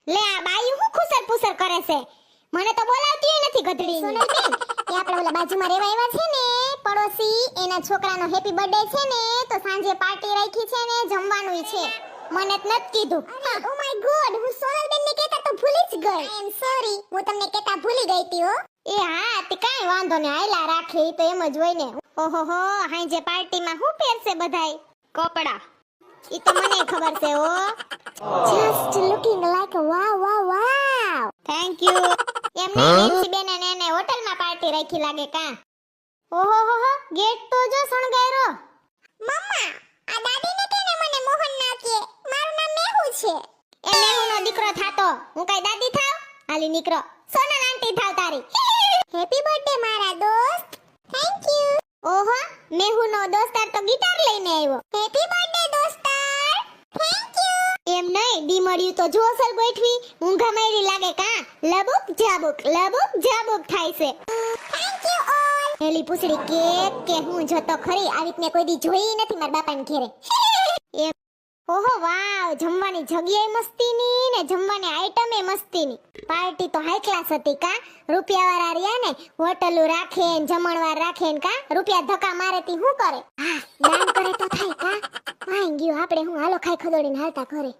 લે આ બાયું હું ખુસર પુસર કરે છે, મને તો બોલાવતી નથી ગધડી. સોનલબેન, એ આપણે ઓલા બાજુમાં રહેવા આવ્યા છે ને પડોશી, એના છોકરાનો હેપી બર્થડે છે ને, તો સાંજે પાર્ટી રાખી છે ને જમવાનું છે. મને જ નથી કીધું. ઓ માય ગોડ, હું સોનલબેન ને કહેતા તો ભૂલી જ ગઈ. આઈ એમ સોરી, હું તમને કહેતા ભૂલી ગઈ હતી હો. એ હા, તે કાઈ વાંધો ને, આયલા રાખે ઈ તો એમ જ હોય ને. ઓહોહો, હાંજે પાર્ટીમાં શું પહેરશે બધાય? કપડા. ઈ તો મને ખબર છે હો. Just looking like wow wow wow. Thank you. એમને નેન્સી બેન અને એને હોટલમાં પાર્ટી રાખી લાગે કા? ઓહોહો, ગેટ તો જો શણગાયરો. મમ્મા, આ દાદીને કે ને મને મોહન ના કે, મારું નામ મેહુ છે. એ મેહુનો દીકરો થાતો, હું કઈ દાદી થાવ? હાલી નીકળો, સોનલ આંટી થાવ તારી. હેપી બર્થડે મારા દોસ્ત. Thank you. ઓહો, મેહુનો દોસ્તાર તો ગિટાર લઈને આવ્યો. હેપી બર્થડે દોસ્તાર. Thank you. એમ નહીં, દી મળ્યું તો જોસલ ગોઠવી, ઊંઘા મારી લાગે કા? લબુક જાબુક થાય છે. Thank you all. એલી પૂછડી કે હું જતો ખરી, આવી રીતને કોઈ દી જોઈ નથી મારા બાપાને ઘરે. એમ. ઓહો વાવ, જમવાની જગ્યાએ મસ્તીની ને જમવાની આઈટમે મસ્તીની. પાર્ટી તો હાઈ ક્લાસ હતી કા? રૂપિયાવાળા રહ્યા ને, હોટલો રાખે ને જમણવાર રાખે ને કા? રૂપિયા ધક્કા મારે તી શું કરે? હા, દાન કરે તો થાય કા? ભાઈ ગયો આપણે હું હાલો ખાઈ ખદોડીને હાલતા ઘરે.